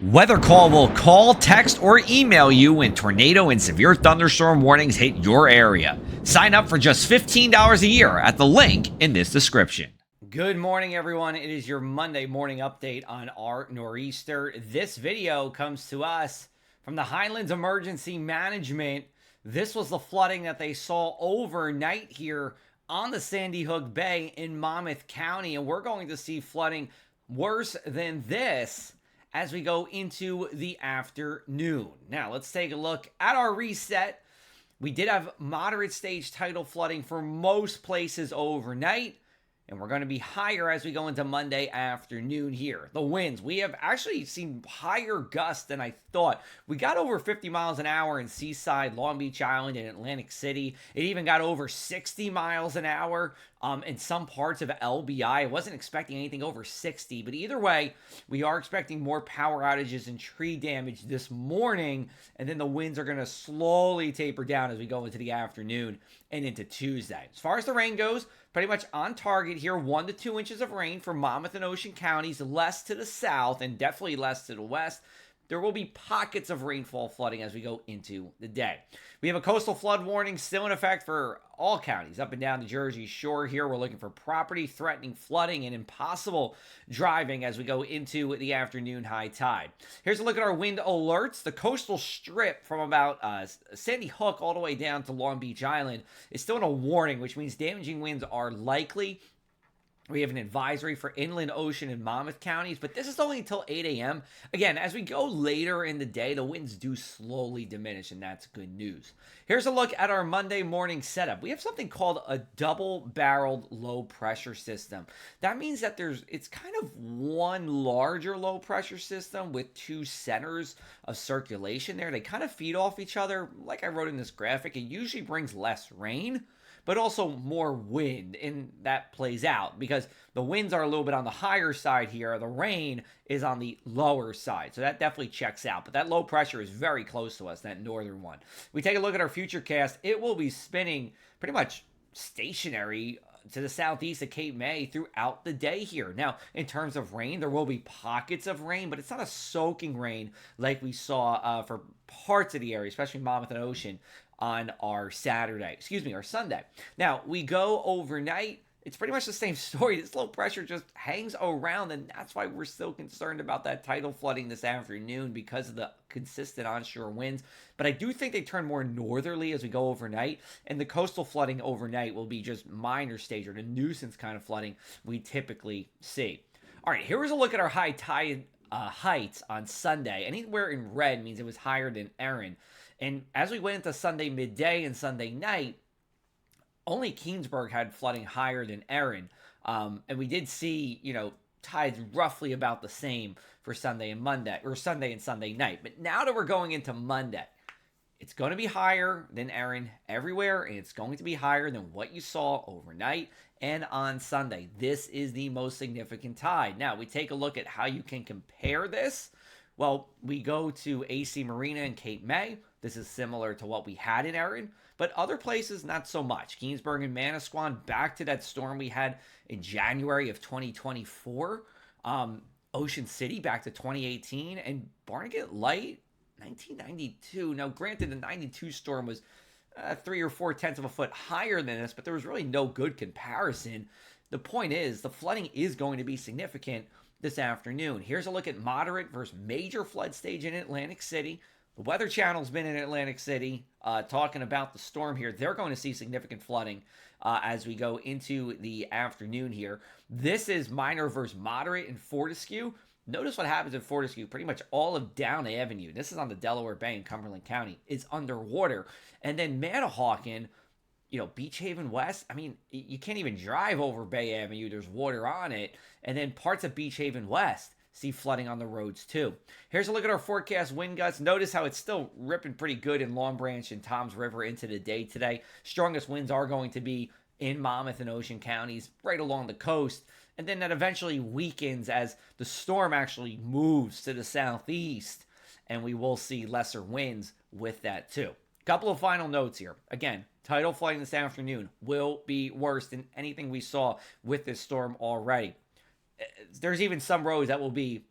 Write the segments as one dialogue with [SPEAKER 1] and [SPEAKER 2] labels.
[SPEAKER 1] Weather Call will call, text, or email you when tornado and severe thunderstorm warnings hit your area. Sign up for just $15 a year at the link in this description. Good morning, everyone. It is your Monday morning update on our nor'easter. This video comes to us from the Highlands Emergency Management. This was the flooding that they saw overnight here on the Sandy Hook Bay in Monmouth County, and we're going to see flooding worse than this as we go into the afternoon. Now, let's take a look at our reset. We did have moderate stage tidal flooding for most places overnight, and we're going to be higher as we go into Monday afternoon here. The winds, we have actually seen higher gusts than I thought. We got over 50 miles an hour in Seaside, Long Beach Island, and Atlantic City. It even got over 60 miles an hour in some parts of LBI. I wasn't expecting anything over 60, but either way, we are expecting more power outages and tree damage this morning, and then the winds are going to slowly taper down as we go into the afternoon and into Tuesday. As far as the rain goes, pretty much on target here, 1 to 2 inches of rain for Monmouth and Ocean counties, less to the south and definitely less to the west. There will be pockets of rainfall flooding as we go into the day. We have a coastal flood warning still in effect for all counties up and down the Jersey Shore here. We're looking for property-threatening flooding and impossible driving as we go into the afternoon high tide. Here's a look at our wind alerts. The coastal strip from about Sandy Hook all the way down to Long Beach Island is still in a warning, which means damaging winds are likely. We have an advisory for inland ocean and Monmouth counties, but this is only until 8 a.m. Again, as we go later in the day, the winds do slowly diminish, and that's good news. Here's a look at our Monday morning setup. We have something called a double-barreled low-pressure system. That means that it's kind of one larger low-pressure system with two centers of circulation there. They kind of feed off each other. Like I wrote in this graphic, it usually brings less rain, but also more wind, and that plays out because the winds are a little bit on the higher side here. The rain is on the lower side, so that definitely checks out. But that low pressure is very close to us, that northern one. We take a look at our future cast. It will be spinning pretty much stationary to the southeast of Cape May throughout the day here. Now, in terms of rain, there will be pockets of rain, but it's not a soaking rain like we saw for parts of the area, especially Monmouth and Ocean, on our Sunday. Now, we go overnight. It's pretty much the same story. This low pressure just hangs around, and that's why we're still concerned about that tidal flooding this afternoon because of the consistent onshore winds. But I do think they turn more northerly as we go overnight, and the coastal flooding overnight will be just minor stage or the nuisance kind of flooding we typically see. All right, here is a look at our high tide heights on Sunday. Anywhere in red means it was higher than Erin. And as we went into Sunday midday and Sunday night, only Keansburg had flooding higher than Erin. And we did see, tides roughly about the same for Sunday and Monday, or Sunday and Sunday night. But now that we're going into Monday, it's going to be higher than Erin everywhere, and it's going to be higher than what you saw overnight and on Sunday. This is the most significant tide. Now, we take a look at how you can compare this. Well, we go to AC Marina in Cape May. This is similar to what we had in Erin, but other places, not so much. Keansburg and Manasquan, back to that storm we had in January of 2024. Ocean City, back to 2018. And Barnegat Light, 1992. Now, granted, the 92 storm was 3 or 4 tenths of a foot higher than this, but there was really no good comparison. The point is, the flooding is going to be significant this afternoon. Here's a look at moderate versus major flood stage in Atlantic City. The Weather Channel's been in Atlantic City talking about the storm here. They're going to see significant flooding as we go into the afternoon here. This is minor versus moderate in Fortescue. Notice what happens in Fortescue. Pretty much all of Down Avenue, this is on the Delaware Bay in Cumberland County, is underwater. And then Manahawkin, Beach Haven West, you can't even drive over Bay Avenue. There's water on it. And then parts of Beach Haven West see flooding on the roads too. Here's a look at our forecast wind gusts. Notice how it's still ripping pretty good in Long Branch and Toms River into the day today. Strongest winds are going to be in Monmouth and Ocean counties, right along the coast. And then that eventually weakens as the storm actually moves to the southeast, and we will see lesser winds with that too. Couple of final notes here. Again, tidal flooding this afternoon will be worse than anything we saw with this storm already. There's even some roads that will be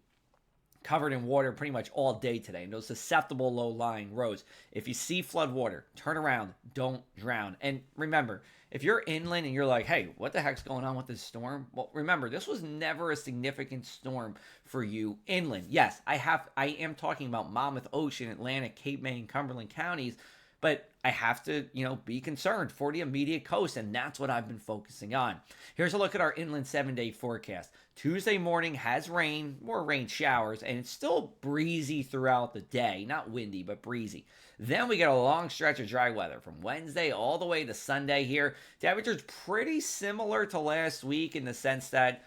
[SPEAKER 1] covered in water pretty much all day today, and those susceptible low-lying roads. If you see flood water, turn around, don't drown. And remember, if you're inland and you're like, hey, what the heck's going on with this storm? Well, remember, this was never a significant storm for you inland. Yes, I am talking about Monmouth Ocean, Atlantic, Cape May, and Cumberland counties, but I have to, be concerned for the immediate coast, and that's what I've been focusing on. Here's a look at our inland 7-day forecast. Tuesday morning has rain, more rain showers, and it's still breezy throughout the day. Not windy, but breezy. Then we get a long stretch of dry weather from Wednesday all the way to Sunday here. Temperatures pretty similar to last week in the sense that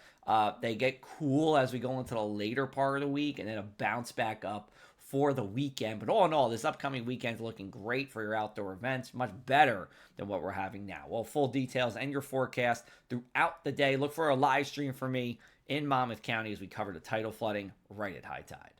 [SPEAKER 1] they get cool as we go into the later part of the week, and then a bounce back up for the weekend. But all in all, this upcoming weekend is looking great for your outdoor events, much better than what we're having now. Well, full details and your forecast throughout the day. Look for a live stream for me in Monmouth County as we cover the tidal flooding right at high tide.